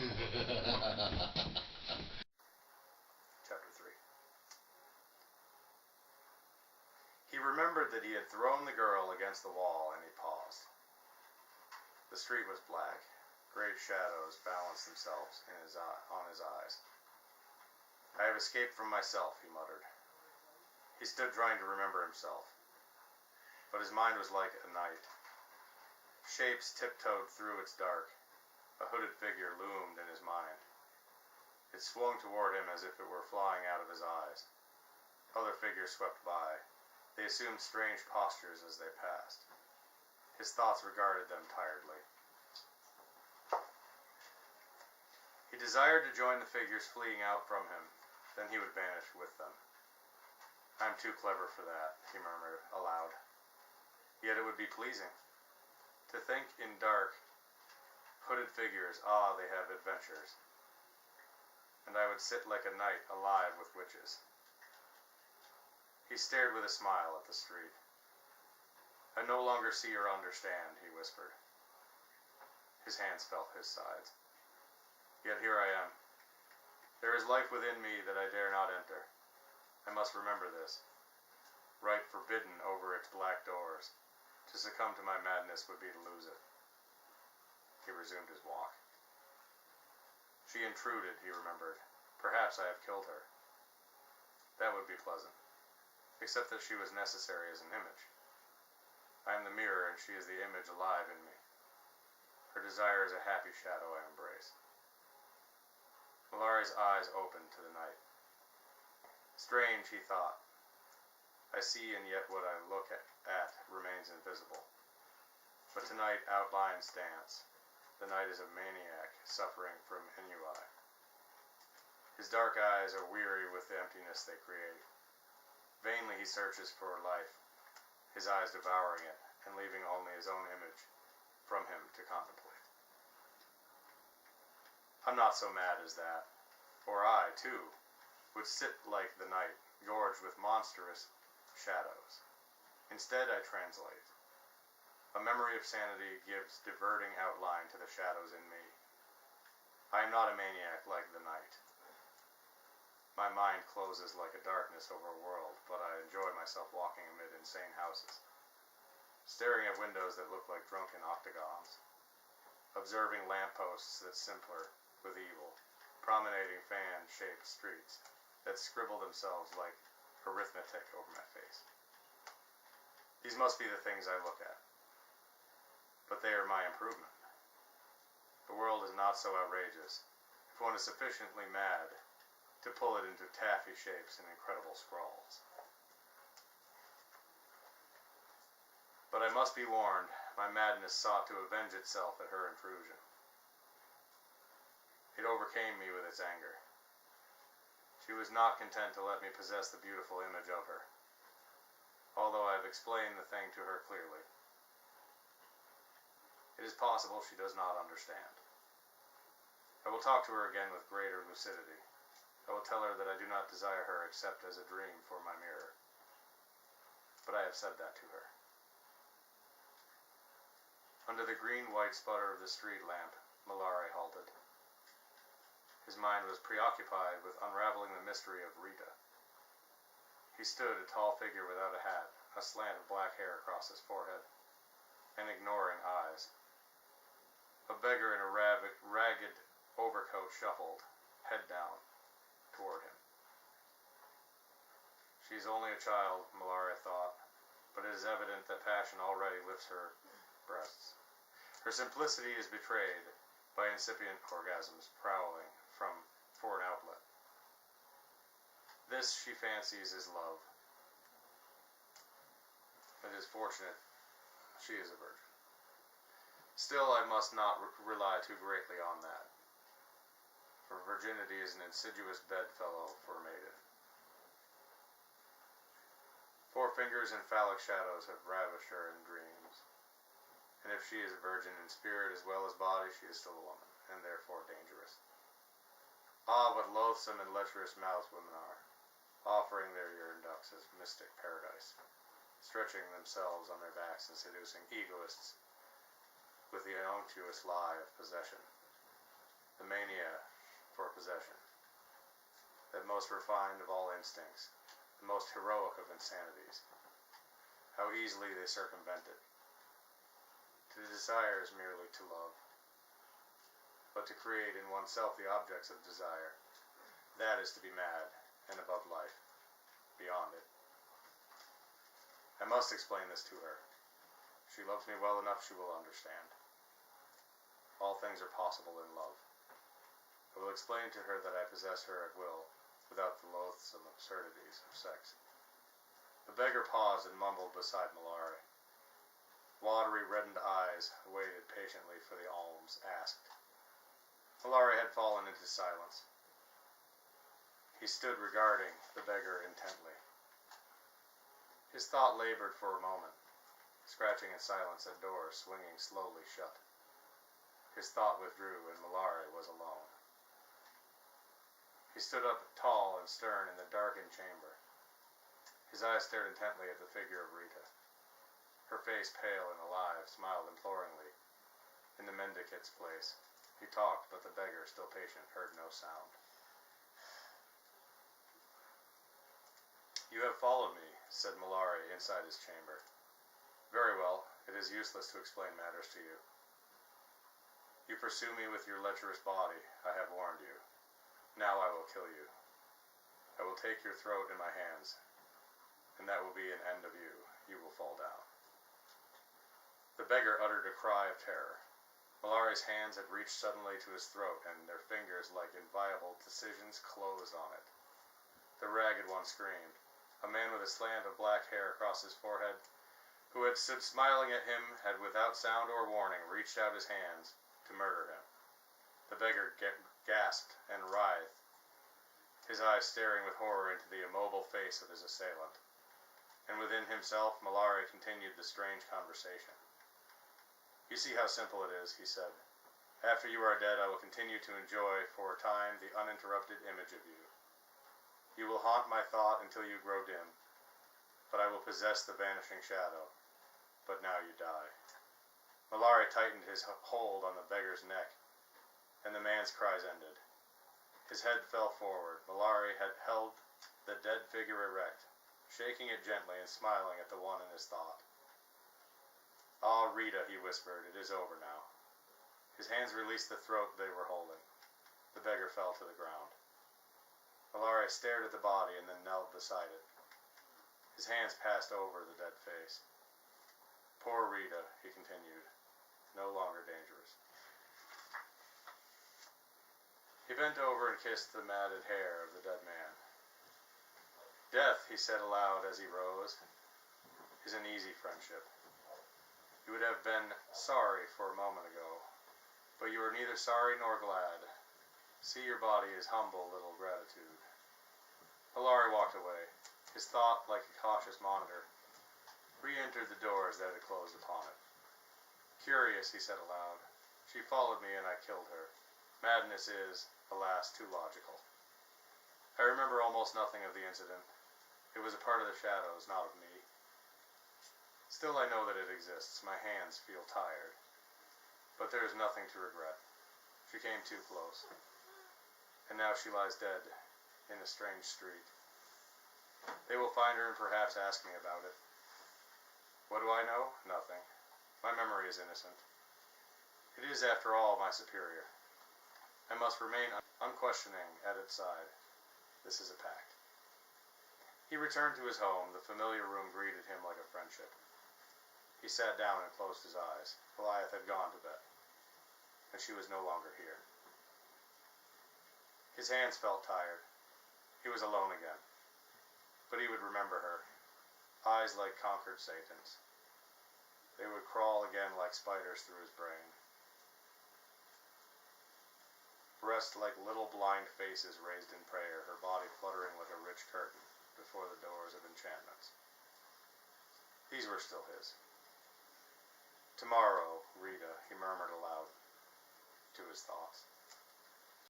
Chapter 3. He remembered that he had thrown the girl against the wall, and he paused. The street was black. Great shadows balanced themselves on his eyes. I have escaped from myself, he muttered. He stood trying to remember himself, but his mind was like a night. Shapes tiptoed through its dark. A hooded figure loomed in his mind. It swung toward him as if it were flying out of his eyes. Other figures swept by. They assumed strange postures as they passed. His thoughts regarded them tiredly. He desired to join the figures fleeing out from him, then he would vanish with them. I'm too clever for that, he murmured aloud. Yet it would be pleasing. To think in dark, hooded figures, they have adventures. And I would sit like a knight alive with witches. He stared with a smile at the street. I no longer see or understand, he whispered. His hands felt his sides. Yet here I am. There is life within me that I dare not enter. I must remember this. Right forbidden over its black doors. To succumb to my madness would be to lose it. He resumed his walk. She intruded, he remembered. Perhaps I have killed her. That would be pleasant. Except that she was necessary as an image. I am the mirror, and she is the image alive in me. Her desire is a happy shadow I embrace. Mallare's eyes opened to the night. Strange, he thought. I see, and yet what I look at remains invisible. But tonight outlines dance. The night is a maniac suffering from ennui. His dark eyes are weary with the emptiness they create. Vainly he searches for life, his eyes devouring it, and leaving only his own image from him to contemplate. I'm not so mad as that, or I, too, would sit like the night, gorged with monstrous shadows. Instead, I translate. A memory of sanity gives diverting outline to the shadows in me. I am not a maniac like the night. My mind closes like a darkness over a world, but I enjoy myself walking amid insane houses, staring at windows that look like drunken octagons, observing lampposts that simpler with evil, promenading fan-shaped streets that scribble themselves like arithmetic over my face. These must be the things I look at, but they are my improvement. The world is not so outrageous if one is sufficiently mad to pull it into taffy shapes and incredible scrawls. But I must be warned, my madness sought to avenge itself at her intrusion. It overcame me with its anger. She was not content to let me possess the beautiful image of her, although I have explained the thing to her clearly. It is possible she does not understand. I will talk to her again with greater lucidity. I will tell her that I do not desire her except as a dream for my mirror. But I have said that to her. Under the green-white sputter of the street lamp, Mallare halted. His mind was preoccupied with unraveling the mystery of Rita. He stood, a tall figure without a hat, a slant of black hair across his forehead, and ignoring eyes. A beggar in a ragged overcoat shuffled, head down, toward him. She is only a child, Mallare thought, but it is evident that passion already lifts her breasts. Her simplicity is betrayed by incipient orgasms prowling for an outlet. This, she fancies, is love. It is fortunate she is a virgin. Still, I must not rely too greatly on that, for virginity is an insidious bedfellow for a maiden. Four fingers and phallic shadows have ravished her in dreams, and if she is a virgin in spirit as well as body, she is still a woman, and therefore dangerous. Ah, what loathsome and lecherous mouths women are, offering their urine ducts as mystic paradise, stretching themselves on their backs and seducing egoists with the unctuous lie of possession. The maniac possession, that most refined of all instincts, the most heroic of insanities. How easily they circumvent it. To desire is merely to love, but to create in oneself the objects of desire, that is to be mad and above life, beyond it. I must explain this to her. If she loves me well enough, she will understand. All things are possible in love. I will explain to her that I possess her at will, without the loathsome absurdities of sex. The beggar paused and mumbled beside Mallare. Watery, reddened eyes waited patiently for the alms asked. Mallare had fallen into silence. He stood regarding the beggar intently. His thought labored for a moment, scratching in silence at doors swinging slowly shut. His thought withdrew, and Mallare was alone. He stood up tall and stern in the darkened chamber. His eyes stared intently at the figure of Rita. Her face, pale and alive, smiled imploringly. In the mendicant's place, he talked, but the beggar, still patient, heard no sound. "You have followed me," said Mallare inside his chamber. "Very well, it is useless to explain matters to you. You pursue me with your lecherous body, I have warned you. Now I will kill you. I will take your throat in my hands, and that will be an end of you. You will fall down." The beggar uttered a cry of terror. Mallare's hands had reached suddenly to his throat, and their fingers, like inviolable decisions, closed on it. The ragged one screamed. A man with a slant of black hair across his forehead, who had stood smiling at him, had without sound or warning reached out his hands to murder him. The beggar gasped and writhed, his eyes staring with horror into the immobile face of his assailant. And within himself, Mallare continued the strange conversation. "You see how simple it is," he said. "After you are dead, I will continue to enjoy for a time the uninterrupted image of you. You will haunt my thought until you grow dim, but I will possess the vanishing shadow. But now you die." Mallare tightened his hold on the beggar's neck, and the man's cries ended. His head fell forward. Mallare had held the dead figure erect, shaking it gently and smiling at the one in his thought. "Ah, Rita," he whispered, "it is over now." His hands released the throat they were holding. The beggar fell to the ground. Mallare stared at the body and then knelt beside it. His hands passed over the dead face. "Poor Rita," he continued, "no longer dangerous." He bent over and kissed the matted hair of the dead man. "Death," he said aloud as he rose, "is an easy friendship. You would have been sorry for a moment ago, but you are neither sorry nor glad. See, your body is humble little gratitude." Mallare walked away. His thought, like a cautious monitor, re-entered the doors that had closed upon it. "Curious," he said aloud. "She followed me and I killed her. Madness is, alas, too logical. I remember almost nothing of the incident. It was a part of the shadows, not of me. Still, I know that it exists. My hands feel tired. But there is nothing to regret. She came too close. And now she lies dead in a strange street. They will find her and perhaps ask me about it. What do I know? Nothing. My memory is innocent. It is, after all, my superior. I must remain unquestioning at its side. This is a pact." He returned to his home. The familiar room greeted him like a friendship. He sat down and closed his eyes. Goliath had gone to bed, and she was no longer here. His hands felt tired. He was alone again. But he would remember her. Eyes like conquered Satans. They would crawl again like spiders through his brain. Breasts like little blind faces raised in prayer, her body fluttering like a rich curtain before the doors of enchantments. These were still his. "Tomorrow, Rita," he murmured aloud to his thoughts.